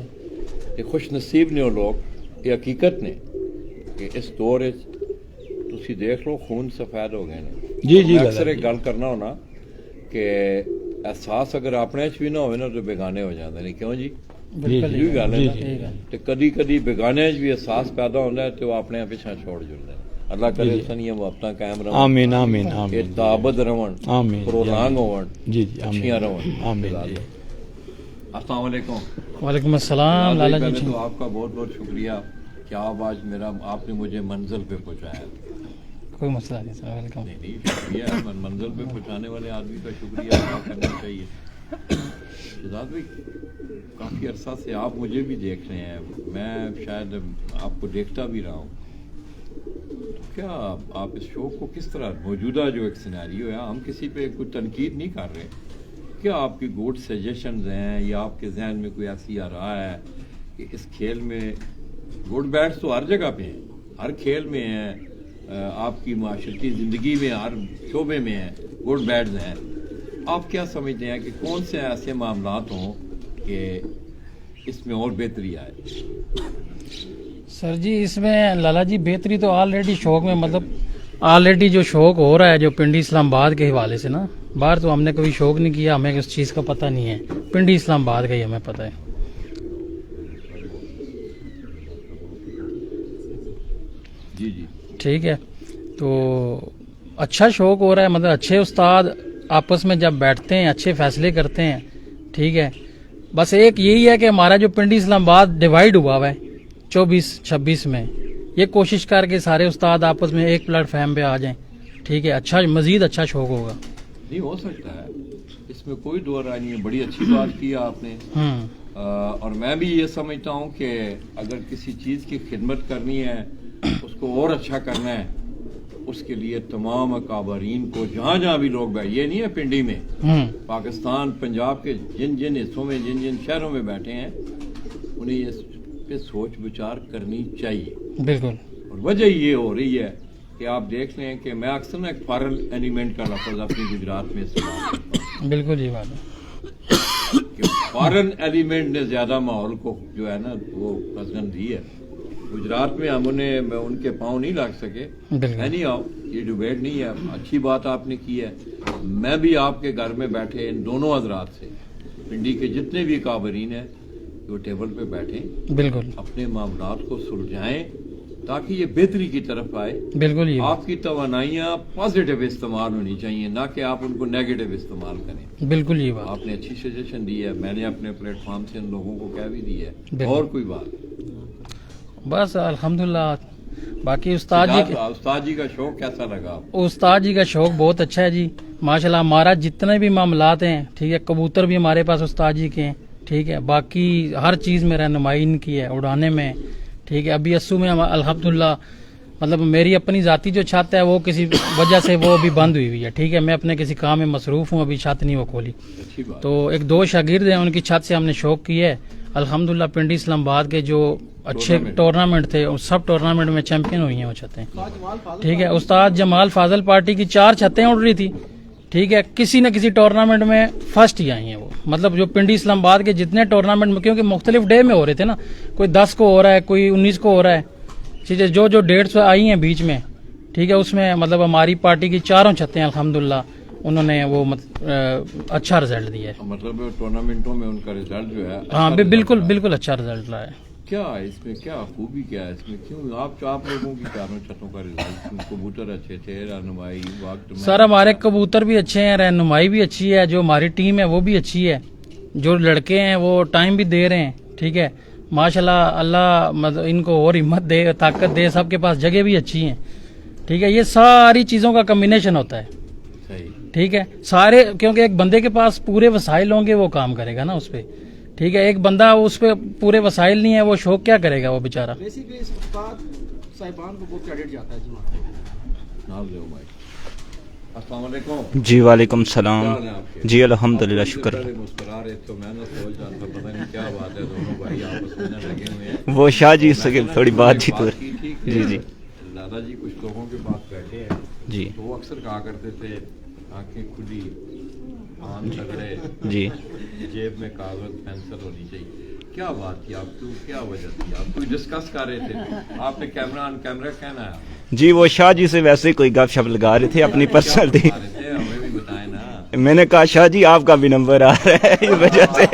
S1: یہ خوش نصیب نے وہ لوگ، یہ حقیقت نے کہ اس دور تسی دیکھ لو خون سفید ہو گئے نے۔
S5: جی جی
S1: میں اکثر
S5: لالا
S1: ایک گل کرنا ہونا کہ احساس اگر اپنے چ بھی نہ ہوئے نا تو بیگانے ہو جاتے ہیں، کیوں جی؟
S5: جی
S1: یہ گل ہے
S5: جی
S1: نا
S5: جی
S1: کہ کدی کدی بیگانے چ بھی احساس پیدا ہوتا ہے تو وہ اپنے پیچھا چھوڑ جڑتے ہیں۔ اللہ کرے سنیاں محبتاں قائم رہن،
S5: آمین آمین آمین
S1: اتابد رہن،
S5: آمین
S1: پرولانگ ہون،
S5: جی جی
S1: اچھیاں
S5: آمین
S1: رہن۔
S5: آمین جی
S1: السلام علیکم۔
S6: وعلیکم السلام لالا
S1: پہلے
S6: جی۔
S1: تو آپ کا بہت بہت شکریہ کہ آپ آج آپ نے مجھے منزل پہ پہنچایا۔
S6: کوئی مسئلہ نہیں سر، ویلکم۔
S1: نہیں نہیں شکریہ، منزل پہ پہنچانے والے آدمی کا شکریہ ادا کرنا چاہیے۔ شہزاد بھائی کافی عرصہ سے آپ مجھے بھی دیکھ رہے ہیں، میں شاید آپ کو دیکھتا بھی رہا ہوں، تو کیا آپ اس شو کو کس طرح موجودہ جو ایک سینیریو ہے، ہم کسی پہ کوئی تنقید نہیں کر رہے، کیا آپ کی گڈ سجیشنز ہیں یا آپ کے ذہن میں کوئی ایسی آ رہا ہے کہ اس کھیل میں گڈ بیڈس تو ہر جگہ پہ ہیں، ہر کھیل میں ہیں، آپ کی معاشرتی زندگی میں ہر شعبے میں ہیں، گڈ بیڈز ہیں، آپ کیا سمجھتے ہیں کہ کون سے ایسے معاملات ہوں کہ اس میں اور بہتری آئے؟
S6: سر جی اس میں لالا جی بہتری تو آلریڈی شوق میں، مطلب آلریڈی جو شوق ہو رہا ہے جو پنڈی اسلام آباد کے حوالے سے نا، باہر تو ہم نے کبھی شوق نہیں کیا، ہمیں اس چیز کا پتہ نہیں ہے، پنڈی اسلام آباد کا ہی ہمیں پتہ ہے۔
S1: جی جی
S6: ٹھیک ہے، تو اچھا شوق ہو رہا ہے، مطلب اچھے استاد آپس میں جب بیٹھتے ہیں اچھے فیصلے کرتے ہیں، ٹھیک ہے۔ بس ایک یہی ہے کہ ہمارا جو پنڈی اسلام آباد ڈیوائیڈ ہوا ہوا ہے 24-26 میں، یہ کوشش کر کے سارے استاد آپس میں ایک پلیٹ فارم پہ آ جائیں، ٹھیک ہے، اچھا مزید اچھا شوق ہوگا۔
S1: نہیں ہو سکتا ہے، اس میں کوئی دو رائے نہیں ہے، بڑی اچھی بات کی آپ نے۔ اور میں بھی یہ سمجھتا ہوں کہ اگر کسی چیز کی خدمت کرنی ہے، اس کو اور اچھا کرنا ہے، اس کے لیے تمام اکابرین کو جہاں جہاں بھی لوگ بیٹھے، یہ نہیں ہے پنڈی میں، پاکستان پنجاب کے جن جن حصوں میں جن جن شہروں میں بیٹھے ہیں، انہیں اس پہ سوچ بچار کرنی چاہیے۔
S6: بالکل۔
S1: اور وجہ یہ ہو رہی ہے کہ آپ دیکھ لیں کہ میں اکثر نا ایک فارن ایلیمنٹ کا لفظ اپنی گجرات میں استعمال کرتا ہوں
S6: بالکل یہ بات ہے۔
S1: کہ فارن ایلیمنٹ نے زیادہ ماحول کو جو ہے نا وہ پسند دی ہے۔ گجرات میں ہم انہیں ان کے پاؤں نہیں لگ سکے،
S6: بالکل۔
S1: نہیں آؤ، یہ ڈیبیٹ نہیں ہے، اچھی بات آپ نے کی ہے۔ میں بھی آپ کے گھر میں بیٹھے ان دونوں حضرات سے، پنڈی کے جتنے بھی کابرین ہیں، وہ ٹیبل پہ بیٹھیں،
S6: بالکل
S1: اپنے معاملات کو سلجھائیں تاکہ یہ بہتری کی طرف آئے۔
S6: بالکل یہ
S1: آپ کی توانائیاں پازیٹیو استعمال ہونی چاہیے، نہ کہ آپ ان کو نیگیٹو استعمال کریں۔
S6: بالکل یہ بات۔
S1: آپ نے اچھی سجیشن دی ہے، میں نے اپنے پلیٹ فارم سے ان لوگوں کو کہہ بھی دی ہے۔
S6: بالکل۔
S1: اور کوئی بات؟
S6: بس الحمدللہ، باقی استاد
S1: جی کا شوق کیسا لگا آپ؟
S6: استاد جی کا شوق بہت اچھا ہے جی، ماشاءاللہ۔ ہمارا جتنے بھی معاملات ہیں، ٹھیک ہے، کبوتر بھی ہمارے پاس استاد جی کے ہیں، ٹھیک ہے، باقی ہر چیز میں رہنمائی ان کی ہے، اڑانے میں، ٹھیک ہے۔ ابھی اسو میں الحمدللہ مطلب میری اپنی ذاتی جو چھت ہے وہ کسی وجہ سے وہ ابھی بند ہوئی ہے، ٹھیک ہے، میں اپنے کسی کام میں مصروف ہوں، ابھی چھت نہیں وہ کھولی۔
S1: اچھی بات۔
S6: تو ایک دو شاگرد ہیں، ان کی چھت سے ہم نے شوق کی ہے الحمدللہ۔ پنڈی اسلام آباد کے جو اچھے ٹورنامنٹ تھے ان سب ٹورنامنٹ میں چیمپئن ہوئی ہیں وہ چھتیں، ٹھیک ہے۔ استاد جمال فاضل پارٹی کی 4 چھتیں اڑ رہی تھی، ٹھیک ہے، کسی نہ کسی ٹورنامنٹ میں فرسٹ ہی آئی ہیں وہ، مطلب جو پنڈی اسلام آباد کے جتنے ٹورنامنٹ میں، کیونکہ مختلف ڈے میں ہو رہے تھے نا، کوئی 10 کو ہو رہا ہے، کوئی 19 کو ہو رہا ہے، ٹھیک ہے، جو 150 آئی ہیں بیچ میں، ٹھیک ہے، اس میں مطلب ہماری پارٹی کی 4 چھتیں الحمدللہ انہوں نے وہ اچھا رزلٹ دیا ہے۔
S1: مطلب ٹورنامنٹوں میں ان کا رزلٹ جو ہے
S6: ہاں بالکل بالکل اچھا رزلٹ رہا ہے۔
S1: کیا اس میں کیا خوبی کیا ہے اس میں؟ کیوں آپ لوگوں کی 4 چھتوں کا رزلٹ؟ کبوتر اچھے تھے، رہنمائی وقت؟
S6: سر ہمارے کبوتر بھی اچھے ہیں، رہنمائی بھی اچھی ہے، جو ہماری ٹیم ہے وہ بھی اچھی ہے، جو لڑکے ہیں وہ ٹائم بھی دے رہے ہیں، ٹھیک ہے ماشاءاللہ اللہ ان کو اور ہمت دے طاقت دے, سب کے پاس جگہ بھی اچھی ہیں, ٹھیک ہے. یہ ساری چیزوں کا کمبینیشن ہوتا ہے, ٹھیک ہے, سارے, کیونکہ ایک بندے کے پاس پورے وسائل ہوں گے وہ کام کرے گا نا اس پہ, ٹھیک ہے. ایک بندہ اس پہ پورے وسائل نہیں ہے, وہ شوق کیا کرے گا وہ بیچارہ.
S2: بیسیکلی اس استاد صاحبان کو بہت کریڈٹ جاتا ہے جی.
S1: السلام علیکم.
S7: جی وعلیکم السلام.
S1: کیا حال ہے آپ کے؟
S7: جی الحمدللہ شکر.
S1: مسکرا رہے تو میں نے سوچ رہا تھا پتہ نہیں کیا بات ہے, دونوں بھائی آپس میں لگے ہوئے ہیں.
S7: وہ شاہ جی سے تھوڑی بات چیت ہو رہی. جی جی
S1: لالا جی کچھ لوگوں کے پاس بیٹھے ہیں
S7: جی
S1: تو وہ اکثر کہا کرتے تھے آنکھیں کھلی, کان تگڑے,
S7: جی.
S1: جیب میں کاغذ پینسل ہونی چاہیے. کیا بات کی آپ کو, کیا وجہ تھی, آپ کوئی ڈسکس کر رہے تھے, آپ نے کیمرہ آن کیمرہ کہنا ہے.
S7: جی وہ شاہ جی سے ویسے کوئی گپ شپ لگا رہے تھے اپنی پرسنل تھی.
S1: ہمیں بھی بتائیں نا.
S7: میں نے کہا شاہ جی آپ کا بھی نمبر آ رہا ہے اس وجہ سے.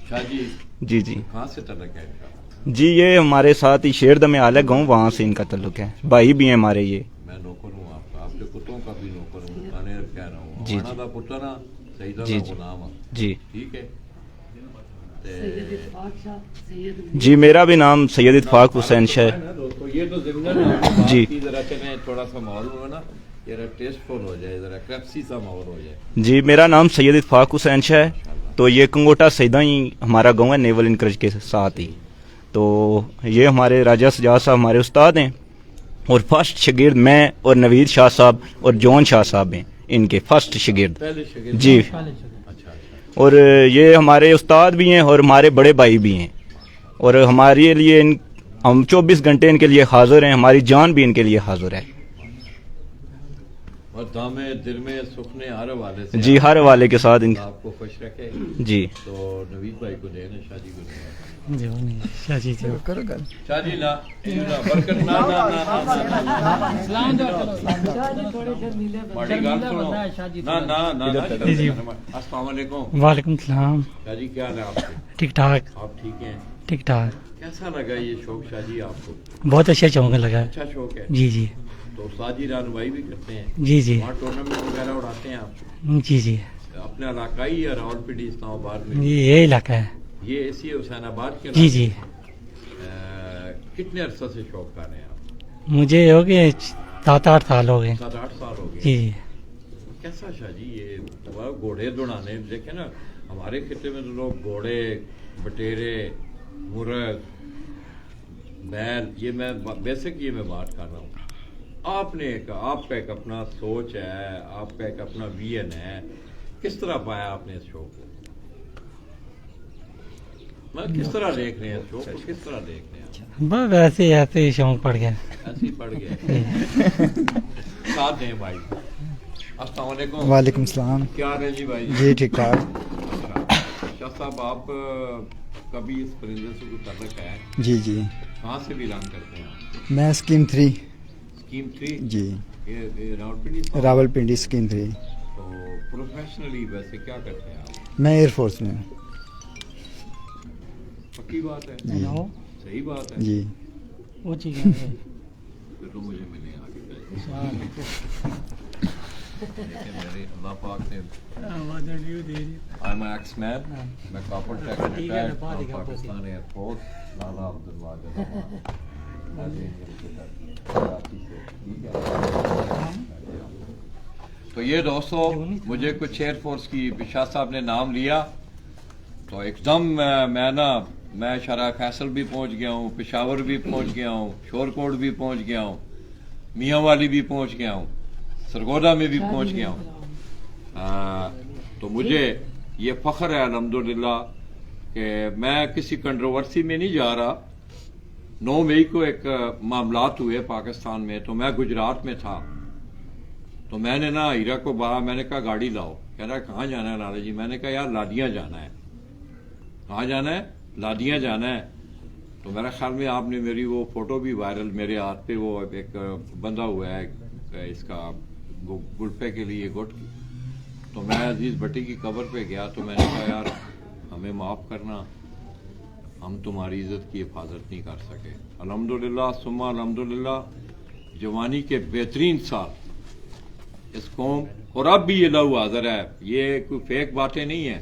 S1: شاہ جی
S7: جی جی
S1: کہاں سے تعلق ہے ان کا؟
S7: جی یہ ہمارے ساتھ ہی شیرد میں آلہ گاؤں, وہاں سے ان کا تعلق ہے. بھائی بھی ہیں ہمارے یہ.
S1: میں نوکر ہوں آپ کا, آپ کے کتوں کا بھی نوکر ہوں, کانے کہہ رہا ہوں.
S7: جی
S1: دا پتر ہاں, سیدہ
S7: جی
S1: دا
S7: جی
S1: غلام ہاں,
S7: جی
S1: ٹھیک ہے.
S7: جی میرا بھی نام سید اتفاق حسین شاہ ہے.
S1: تو یہ تو ضمن
S7: جی.
S1: ذرا چلیں تھوڑا سا ماحول ہو نا, ذرا ٹیسٹ فل ہو جائے, ذرا کرپسی سا ماحول ہو جائے.
S7: جی میرا نام سید اتفاق حسین شاہ ہے. تو یہ کنگوٹا سیدہ ہی ہمارا گاؤں ہے, نیول انکرج کے ساتھ ہی. تو یہ ہمارے راجہ سجاد صاحب ہمارے استاد ہیں, اور فرسٹ شاگرد میں اور نوید شاہ صاحب اور جون شاہ صاحب ہیں ان کے فرسٹ شاگرد.
S1: پہلے شاگرد.
S7: جی.
S1: اچھا.
S7: اور یہ ہمارے استاد بھی ہیں اور ہمارے بڑے بھائی بھی ہیں, اور ہمارے لیے ہم 24 گھنٹے ان کے لیے حاضر ہیں, ہماری جان بھی ان کے لیے حاضر ہے.
S1: اور دامے دل میں سکھنے ہر حوالے سے.
S7: جی ہر والے کے ساتھ
S1: آپ کو خوش رکھے.
S7: جی.
S1: تو نوید بھائی کو دیں, شاہ جی کو دیں.
S6: شاہ جی
S1: شاہ جی لا برکت نا نا نا السلام علیکم.
S4: وعلیکم السلام.
S1: شاہ جی کیا حال ہے آپ کے؟
S4: ٹھیک ٹھاک
S1: آپ ٹھیک ہیں؟
S4: ٹھیک ٹھاک.
S1: کیسا لگا یہ شوق شاہ جی آپ کو؟
S4: بہت اچھا چونکا لگا.
S1: اچھا شوق ہے.
S4: جی جی
S1: تو استاد جی رہنمائی بھی کرتے ہیں.
S4: جی جی
S1: وہاں ٹورنامنٹ وغیرہ اڑاتے ہیں آپ؟
S4: جی جی
S1: اپنے علاقائی یا راولپنڈی اسلام آباد میں؟
S4: یہ علاقہ ہے.
S1: یہ اسی حسین آباد کے
S4: جی جی
S1: کتنے عرصہ سے شوق کر رہے ہیں آپ؟
S4: مجھے ہو گئے 7-8 سال ہو گئے.
S1: 7-8 سال ہو گئے.
S4: جی جی
S1: کیسا شاہ جی یہ گھوڑے دوڑانے, دیکھیں نا ہمارے خطے میں تو لوگ گھوڑے, بٹیرے, مرغ, بیل, یہ میں بیسک یہ میں بات کر رہا ہوں. آپ کا ایک اپنا سوچ ہے, آپ کا ایک اپنا ویژن ہے, کس طرح پایا آپ نے اس شوق کو؟ میں کس طرح دیکھ رہے ہیں اس شوق کو, کس طرح دیکھ رہے ہیں؟
S4: بس ویسے ایسے ہی شوق پڑ گیا.
S1: ایسے ہی پڑ گئے. ساتھ دیں بھائی. السلام علیکم.
S8: وعلیکم السلام.
S1: کیا حال ہے جی بھائی؟
S8: جی ٹھیک ٹھاک.
S1: شاہ صاحب آپ کبھی اس پرندے سے کوئی تعلق ہے؟
S8: جی جی
S1: کہاں سے بلانگ کرتے ہیں آپ؟
S8: میں اسکیم 3.
S1: اسکیم 3.
S8: جی
S1: یہ راولپنڈی.
S8: راولپنڈی اسکیم 3.
S1: تو پروفیشنلی ویسے کیا کرتے ہیں آپ؟
S8: میں ایئر فورس میں ہوں.
S1: پکی بات ہے.
S8: جی
S1: صحیح بات ہے.
S8: جی
S4: وہ چیز
S1: پھر تو مجھے ملے آگے. میرے اللہ پاک نے I'm an ex-man. میں کاپر ٹیک ریٹائرڈ پاکستان ایئر فورس, لالا عبدالواجد تو یہ دوستو مجھے کچھ ایئر فورس کی شاہ صاحب نے نام لیا تو ایک دم میں شرح فیصل بھی پہنچ گیا ہوں, پشاور بھی پہنچ گیا ہوں, شورکوٹ بھی پہنچ گیا ہوں, میاں والی بھی پہنچ گیا ہوں, سرگودا میں بھی پہنچ گیا ہوں. تو مجھے یہ فخر ہے الحمدللہ کہ میں کسی کنٹروورسی میں نہیں جا رہا. 9 مئی کو ایک معاملات ہوئے پاکستان میں, تو میں گجرات میں تھا. تو میں نے نا ہیرا کو میں نے کہا گاڑی لاؤ. کہہ رہا کہاں جانا ہے لالا جی؟ میں نے کہا یار لادیاں جانا ہے. کہاں جانا ہے؟ لادیاں جانا ہے. تو میرا خیال میں آپ نے میری وہ فوٹو بھی وائرل میرے ہاتھ پہ وہ ایک بندہ ہوا ہے اس کا گلپے کے لیے گٹ کی. تو میں عزیز بھٹی کی قبر پہ گیا تو میں نے کہا یار ہمیں معاف کرنا, ہم تمہاری عزت کی حفاظت نہیں کر سکے. الحمدللہ ثم الحمدللہ جوانی کے بہترین سال اس قوم, اور اب بھی یہ لہو حاضر ہے. یہ کوئی فیک باتیں نہیں ہیں.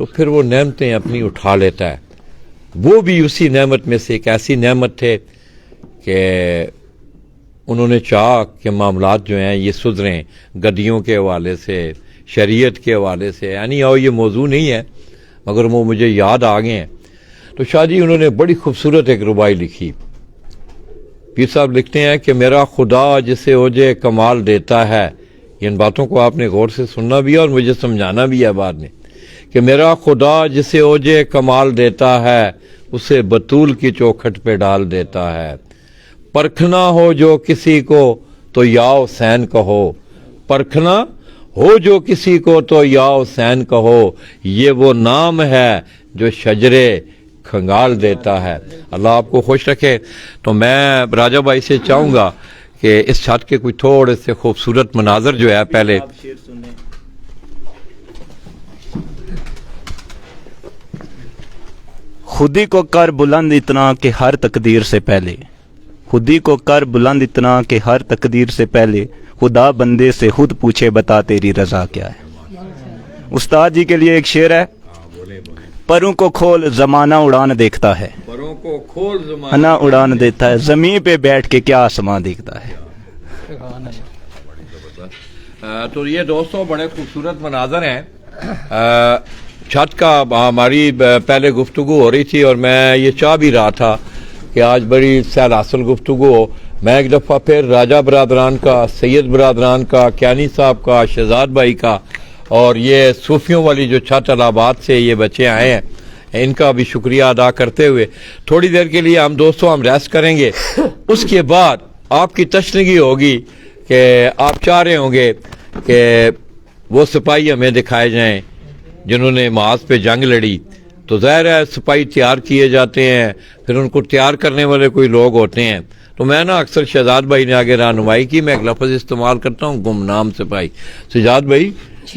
S1: تو پھر وہ نعمتیں اپنی اٹھا لیتا ہے. وہ بھی اسی نعمت میں سے ایک ایسی نعمت تھے کہ انہوں نے چاہا کہ معاملات جو ہیں یہ سدھریں گدیوں کے حوالے سے, شریعت کے حوالے سے. یعنی اور یہ موضوع نہیں ہے مگر وہ مجھے یاد آ گئے ہیں. تو شاہ جی انہوں نے بڑی خوبصورت ایک ربائی لکھی. پیر صاحب لکھتے ہیں کہ میرا خدا جسے اوجے کمال دیتا ہے. ان باتوں کو آپ نے غور سے سننا بھی ہے اور مجھے سمجھانا بھی ہے بعد میں, کہ میرا خدا جسے اوجے کمال دیتا ہے اسے بطول کی چوکھٹ پہ ڈال دیتا ہے. پرکھنا ہو جو کسی کو تو یا حسین کہو, پرکھنا ہو جو کسی کو تو یا حسین کہو, یہ وہ نام ہے جو شجرے کھنگال دیتا ہے. اللہ آپ کو خوش رکھے. تو میں راجہ بھائی سے چاہوں گا کہ اس چھت کے کوئی تھوڑے سے خوبصورت مناظر جو ہے پہلے.
S7: خودی کو کر بلند اتنا کہ ہر تقدیر سے پہلے, خودی کو کر بلند اتنا کہ ہر تقدیر سے پہلے, خدا بندے سے خود پوچھے بتا تیری رضا کیا ہے. استاد جی کے لیے ایک شعر ہے, پروں کو کھول زمانہ اڑان دیکھتا ہے,
S1: پروں کو کھول
S7: زمانہ اڑان دیتا ہے, زمین پہ بیٹھ کے کیا آسمان دیکھتا ہے.
S1: تو یہ دوستوں بڑے خوبصورت مناظر ہیں. چھت کا ہماری پہلے گفتگو ہو رہی تھی اور میں یہ چاہ بھی رہا تھا کہ آج بڑی سیر حاصل گفتگو ہو. میں ایک دفعہ پھر راجہ برادران کا, سید برادران کا, کیانی صاحب کا, شہزاد بھائی کا اور یہ صوفیوں والی جو چھت الہ آباد سے یہ بچے آئے ہیں ان کا بھی شکریہ ادا کرتے ہوئے تھوڑی دیر کے لیے ہم دوستوں ہم ریسٹ کریں گے. اس کے بعد آپ کی تشنگی ہوگی کہ آپ چاہ رہے ہوں گے کہ وہ سپاہی ہمیں دکھائے جائیں جنہوں نے معاذ پہ جنگ لڑی. تو ظاہر ہے سپاہی تیار کیے جاتے ہیں, پھر ان کو تیار کرنے والے کوئی لوگ ہوتے ہیں. تو میں نا اکثر شہزاد بھائی نے آگے رہنمائی کی, میں ایک لفظ استعمال کرتا ہوں گمنام سپاہی. شہزاد بھائی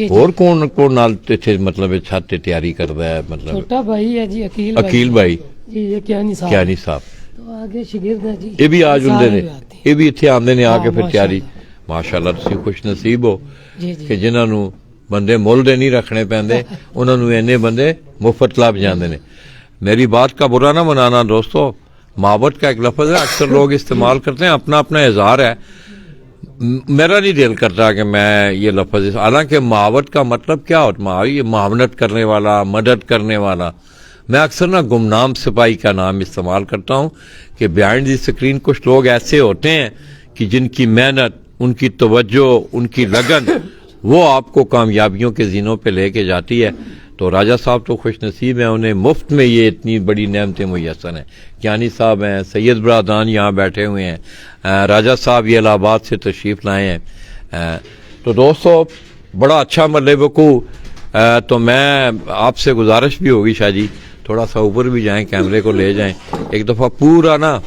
S1: اور کون نالتے تھے مطلب چھت تیاری کرتا ہے مطلب
S4: چھوٹا بھائی ہے جی
S1: عقیل بھائی
S4: جی, یہ کیانی
S1: صاحب
S4: تو آگے شگرد ہے جی,
S1: یہ بھی آج اندے نے یہ بھی اتنے آندے نے آ کے پھر تیاری. ماشاءاللہ تسی خوش نصیب ہو کہ جنہاں نو بندے مول دے نہیں رکھنے پیندے انہاں نو اینے بندے مفت لب جاندے نے. میری بات کا برا نہ منانا دوستو, محبت کا ایک لفظ ہے اکثر لوگ استعمال کرتے ہیں, اپنا اپنا اظہار ہے. میرا نہیں دل کرتا کہ میں یہ لفظ, حالانکہ محبت کا مطلب کیا ہوتا ہے, یہ معاونت کرنے والا, مدد کرنے والا. میں اکثر نا گمنام سپاہی کا نام استعمال کرتا ہوں کہ بیہائنڈ دی سکرین کچھ لوگ ایسے ہوتے ہیں کہ جن کی محنت, ان کی توجہ, ان کی لگن وہ آپ کو کامیابیوں کے زینوں پہ لے کے جاتی ہے. تو راجہ صاحب تو خوش نصیب ہیں, انہیں مفت میں یہ اتنی بڑی نعمتیں میسر ہیں. کیانی صاحب ہیں, سید برادران یہاں بیٹھے ہوئے ہیں, راجہ صاحب یہ الہ آباد سے تشریف لائے ہیں. تو دوستو بڑا اچھا مطلب وقوع. تو میں آپ سے گزارش بھی ہوگی شاہ جی تھوڑا سا اوپر بھی جائیں, کیمرے کو لے جائیں ایک دفعہ پورا نا,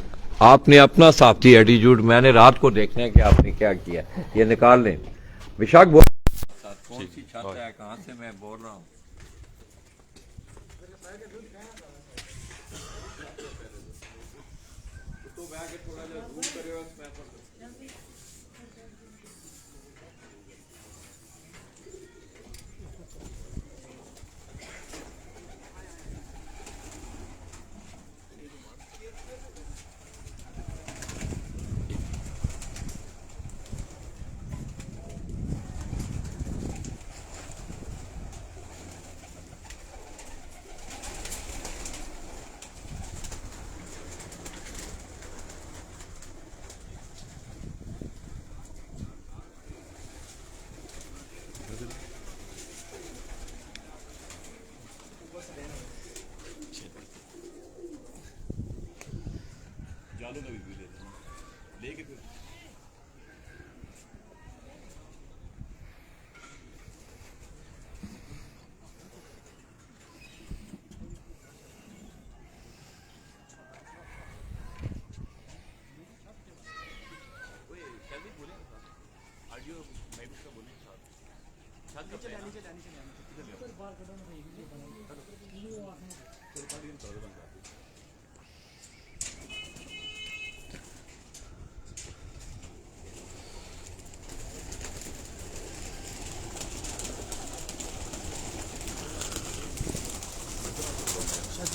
S1: آپ نے اپنا صافتی ایٹیٹیوڈ میں نے رات کو دیکھنا ہے کہ آپ نے کیا کیا, یہ نکال لیں. بشاک بول کون سی چھت ہے, کہاں سے میں بول رہا ہوں.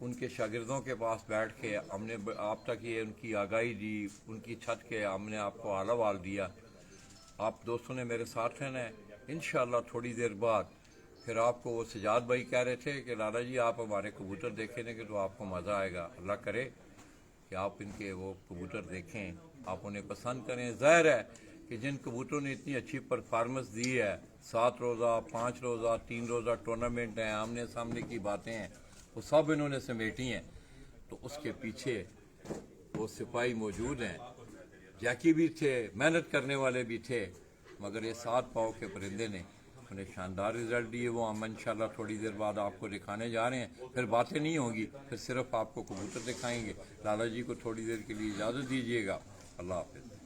S1: ان کے شاگردوں کے پاس بیٹھ کے ہم نے آپ تک یہ ان کی آگاہی دی، ان کی چھت کے ہم نے آپ کو حال احوال دیا. آپ دوستوں نے میرے ساتھ رہنا ہے. انشاءاللہ تھوڑی دیر بعد پھر آپ کو وہ سجاد بھائی کہہ رہے تھے کہ لالا جی آپ ہمارے کبوتر دیکھیں گے تو آپ کو مزہ آئے گا. اللہ کرے کہ آپ ان کے وہ کبوتر دیکھیں، آپ انہیں پسند کریں. ظاہر ہے کہ جن کبوتروں نے اتنی اچھی پرفارمنس دی ہے، 7 روزہ 5 روزہ 3 روزہ ٹورنامنٹ ہیں، آمنے سامنے کی باتیں ہیں، وہ سب انہوں نے سمیٹی ہیں. تو اس کے پیچھے وہ سپاہی موجود ہیں، جیکی بھی تھے، محنت کرنے والے بھی تھے، مگر یہ 7 پاؤ کے پرندے نے انہیں شاندار رزلٹ دیے. وہ ہم انشاءاللہ تھوڑی دیر بعد آپ کو دکھانے جا رہے ہیں. پھر باتیں نہیں ہوں گی، پھر صرف آپ کو کبوتر دکھائیں گے. لالا جی کو تھوڑی دیر کے لیے اجازت دیجیے گا. اللہ حافظ.